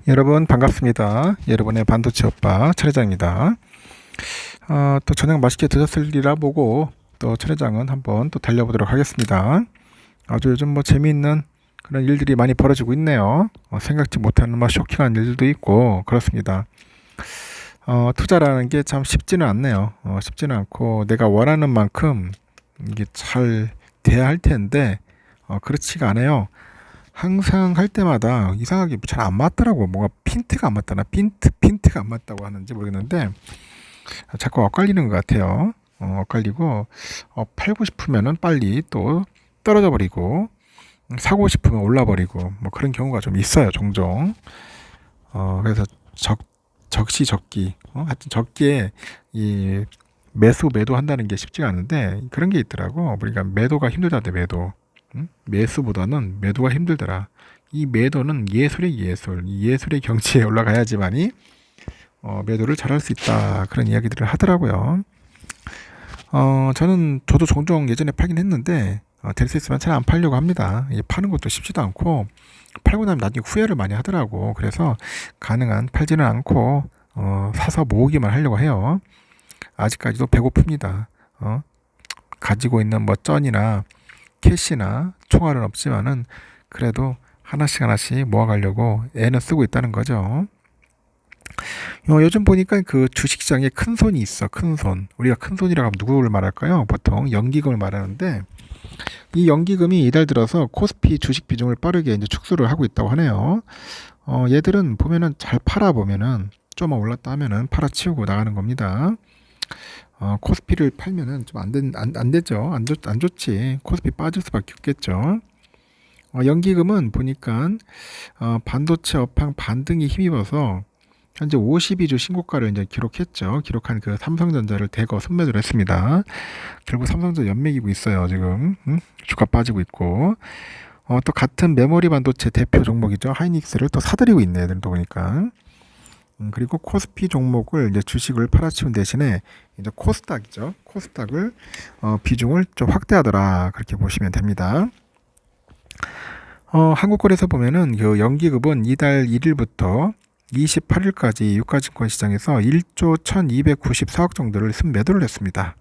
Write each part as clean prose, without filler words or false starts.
여러분 반갑습니다. 여러분의 반도체 오빠 차례장입니다. 또 저녁 맛있게 드셨으리라 보고 또 차례장은 한번 또 달려보도록 하겠습니다. 아주 요즘 뭐 재미있는 그런 일들이 많이 벌어지고 있네요. 생각지 못하는 쇼킹한 일들도 있고 그렇습니다. 투자라는 게 참 쉽지는 않네요. 쉽지는 않고 내가 원하는 만큼 이게 잘 돼야 할 텐데 그렇지가 않아요. 항상 할 때마다 이상하게 잘 안 맞더라고. 뭔가 핀트가 안 맞다나 핀트가 안 맞다고 하는지 모르겠는데 자꾸 엇갈리는 것 같아요. 엇갈리고 팔고 싶으면은 빨리 또 떨어져 버리고 사고 싶으면 올라 버리고 뭐 그런 경우가 좀 있어요, 종종. 그래서 적시적기 하여튼 적기에 이 매도 한다는 게 쉽지가 않은데 그런 게 있더라고. 그러니까 매도가 힘들다대 매도. 매수보다는 매도가 힘들더라. 이 매도는 예술의 예술, 이 예술의 경지에 올라가야지만이 매도를 잘할 수 있다. 그런 이야기들을 하더라고요. 저도 종종 예전에 팔긴 했는데 될 수 있으면 잘 안 팔려고 합니다. 파는 것도 쉽지도 않고 팔고 나면 나중에 후회를 많이 하더라고. 그래서 가능한 팔지는 않고 사서 모으기만 하려고 해요. 아직까지도 배고픕니다. 가지고 있는 뭐 쩐이나 캐시나 총알은 없지만은 그래도 하나씩 모아가려고 애는 쓰고 있다는 거죠. 요즘 보니까 그 주식시장에 큰 손이 있어. 큰 손. 우리가 큰 손이라고 하면 누구를 말할까요? 보통 연기금을 말하는데 이 연기금이 이달 들어서 코스피 주식 비중을 빠르게 이제 축소를 하고 있다고 하네요. 얘들은 보면은 잘 팔아 보면은 좀 올랐다 하면은 팔아치우고 나가는 겁니다. 코스피를 팔면은 좀 안 되죠. 안 좋지. 코스피 빠질 수밖에 없겠죠. 연기금은 보니까 반도체 업황 반등이 힘입어서 현재 52주 신고가를 이제 기록했죠. 기록한 그 삼성전자를 대거 순매도를 했습니다. 결국 삼성전자 연맥이고 있어요. 지금 주가 빠지고 있고 또 같은 메모리 반도체 대표 종목이죠. 하이닉스를 또 사들이고 있네. 얘들도 보니까. 그리고 코스피 종목을 이제 주식을 팔아치운 대신에 이제 코스닥이죠. 코스닥을 비중을 좀 확대하더라. 그렇게 보시면 됩니다. 한국거래소 보면은 그 연기급은 이달 1일부터 28일까지 유가증권 시장에서 1조 1294억 정도를 순매도를 했습니다.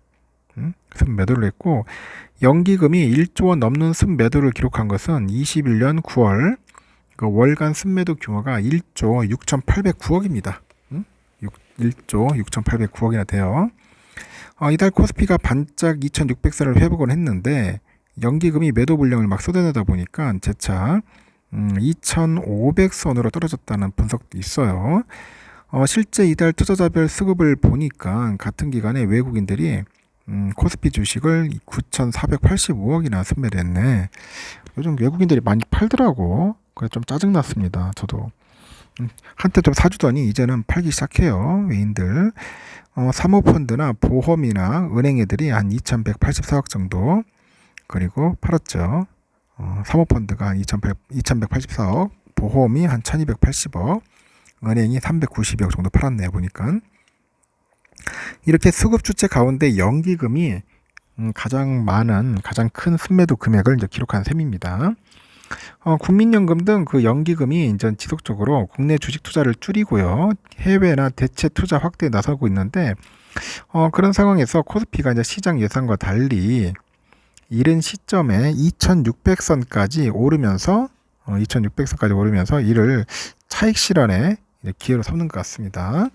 순매도를 했고 연기금이 1조 원 넘는 순매도를 기록한 것은 21년 9월 그 월간 순매도 규모가 1조 6,809억입니다. 1조 6,809억이나 돼요. 이달 코스피가 반짝 2,600선을 회복을 했는데 연기금이 매도 물량을 막 쏟아내다 보니까 재차 2,500선으로 떨어졌다는 분석도 있어요. 실제 이달 투자자별 수급을 보니까 같은 기간에 외국인들이 코스피 주식을 9,485억이나 순매도했네. 요즘 외국인들이 많이 팔더라고. 그래서 좀 짜증났습니다. 저도. 한때 좀 사주더니 이제는 팔기 시작해요. 외인들. 사모펀드나 보험이나 은행 애들이 한 2,184억 정도. 그리고 팔았죠. 사모펀드가 한 2,184억. 보험이 한 1,280억. 은행이 390억 정도 팔았네요. 보니까. 이렇게 수급 주체 가운데 연기금이 가장 큰 순매도 금액을 이제 기록한 셈입니다. 국민연금 등 그 연기금이 이제 지속적으로 국내 주식 투자를 줄이고요. 해외나 대체 투자 확대에 나서고 있는데, 그런 상황에서 코스피가 이제 시장 예상과 달리 이른 시점에 2,600선까지 오르면서, 이를 차익 실현의 기회로 삼는 것 같습니다.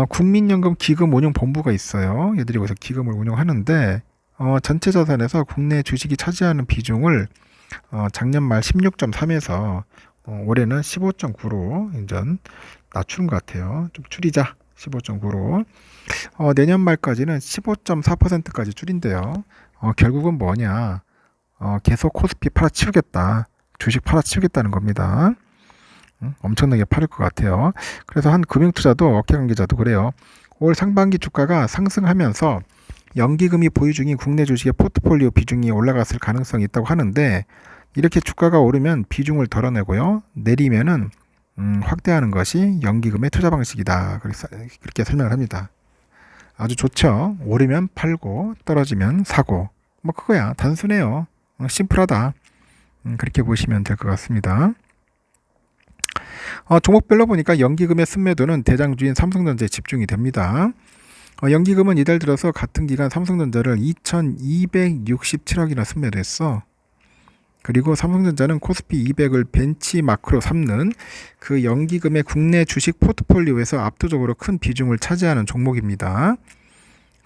국민연금 기금운용본부가 있어요. 얘들이 거기서 기금을 운용하는데, 전체 자산에서 국내 주식이 차지하는 비중을 작년 말 16.3에서 올해는 15.9로 이제 낮추는 것 같아요. 좀 줄이자. 15.9로. 내년 말까지는 15.4%까지 줄인대요. 결국은 뭐냐? 계속 코스피 팔아치우겠다. 주식 팔아치우겠다는 겁니다. 엄청나게 팔을 것 같아요. 그래서 한 금융투자도 어깨관계자도 그래요. 올 상반기 주가가 상승하면서 연기금이 보유 중인 국내 주식의 포트폴리오 비중이 올라갔을 가능성이 있다고 하는데 이렇게 주가가 오르면 비중을 덜어내고요. 내리면은 확대하는 것이 연기금의 투자 방식이다. 그렇게 설명을 합니다. 아주 좋죠. 오르면 팔고 떨어지면 사고. 뭐 그거야. 단순해요. 심플하다. 그렇게 보시면 될 것 같습니다. 종목별로 보니까 연기금의 순매도는 대장주인 삼성전자에 집중이 됩니다. 연기금은 이달 들어서 같은 기간 삼성전자를 2,267억이나 순매도했어. 그리고 삼성전자는 코스피 200을 벤치마크로 삼는 그 연기금의 국내 주식 포트폴리오에서 압도적으로 큰 비중을 차지하는 종목입니다.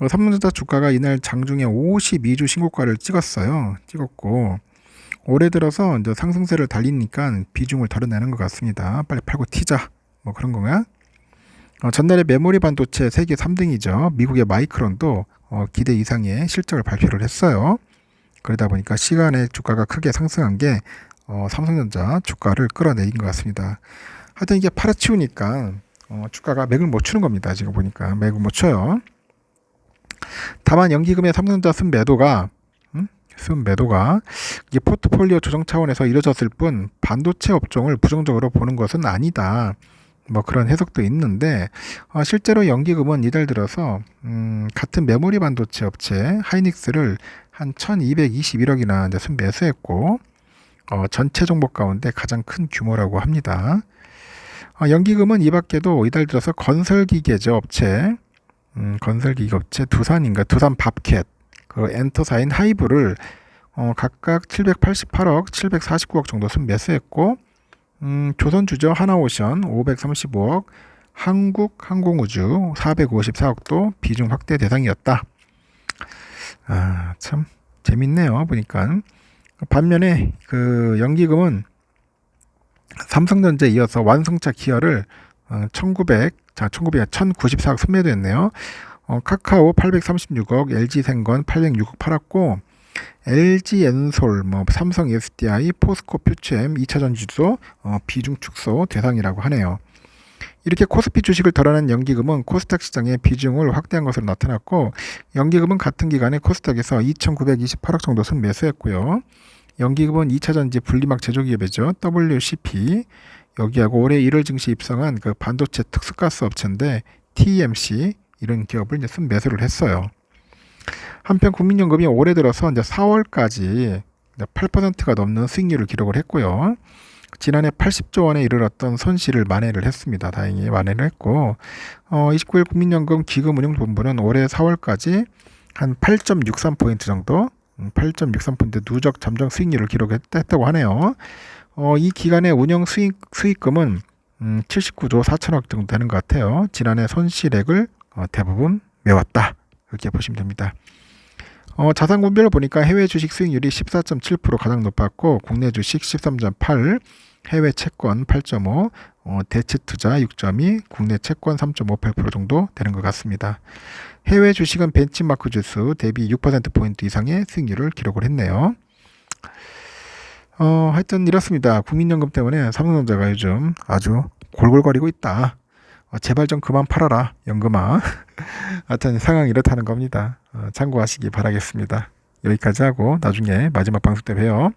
삼성전자 주가가 이날 장중에 52주 신고가를 찍었고 올해 들어서 이제 상승세를 달리니까 비중을 덜어내는 것 같습니다. 빨리 팔고 튀자 뭐 그런 거야. 전날에 메모리 반도체 세계 3등이죠. 미국의 마이크론도 기대 이상의 실적을 발표를 했어요. 그러다 보니까 시간에 주가가 크게 상승한 게 삼성전자 주가를 끌어내린 것 같습니다. 하여튼 이게 팔아치우니까 주가가 맥을 못 추는 겁니다. 지금 보니까 맥을 못 쳐요. 다만 연기금의 삼성전자 순매도가 이게 포트폴리오 조정 차원에서 이루어졌을 뿐 반도체 업종을 부정적으로 보는 것은 아니다. 뭐 그런 해석도 있는데 실제로 연기금은 이달 들어서 같은 메모리 반도체 업체 하이닉스를 한 1221억이나 이제 순매수했고 전체 종목 가운데 가장 큰 규모라고 합니다. 연기금은 이 밖에도 이달 들어서 건설기계 업체 두산 밥캣 그 엔터사인 하이브를 각각 788억 749억 정도 순매수했고 조선주죠. 하나오션 535억, 한국항공우주 454억도 비중 확대 대상이었다. 참 재밌네요. 보니까. 반면에 그 연기금은 삼성전자에 이어서 완성차 기어를 1094억 순매도했네요. 카카오 836억, LG생건 806억 팔았고 LG엔솔, 삼성 SDI, 포스코 퓨처엠 2차전지도 비중 축소 대상이라고 하네요. 이렇게 코스피 주식을 덜어낸 연기금은 코스닥 시장의 비중을 확대한 것으로 나타났고 연기금은 같은 기간에 코스닥에서 2,928억 정도 순매수했고요. 연기금은 2차전지 분리막 제조기업이죠. WCP 여기하고 올해 1월 증시 입성한 그 반도체 특수가스 업체인데 TMC 이런 기업을 이제 순매수를 했어요. 한편 국민연금이 올해 들어서 이제 4월까지 8%가 넘는 수익률을 기록을 했고요. 지난해 80조 원에 이르렀던 손실을 만회를 했습니다. 다행히 만회를 했고 29일 국민연금 기금운용본부는 올해 4월까지 한 8.63포인트 정도 8.63포인트 누적 잠정 수익률을 기록했다고 하네요. 이 기간의 운영 수익금은 79조 4천억 정도 되는 것 같아요. 지난해 손실액을 대부분 메웠다. 그렇게 보시면 됩니다. 자산군별로 보니까 해외 주식 수익률이 14.7% 가장 높았고 국내 주식 13.8, 해외 채권 8.5, 대체 투자 6.2, 국내 채권 3.58% 정도 되는 것 같습니다. 해외 주식은 벤치마크 지수 대비 6%포인트 이상의 수익률을 기록을 했네요. 하여튼 이렇습니다. 국민연금 때문에 삼성전자가 요즘 아주 골골거리고 있다. 제발 좀 그만 팔아라 연금아. 하여튼 상황이 이렇다는 겁니다. 참고하시기 바라겠습니다. 여기까지 하고 나중에 마지막 방송 때 봬요.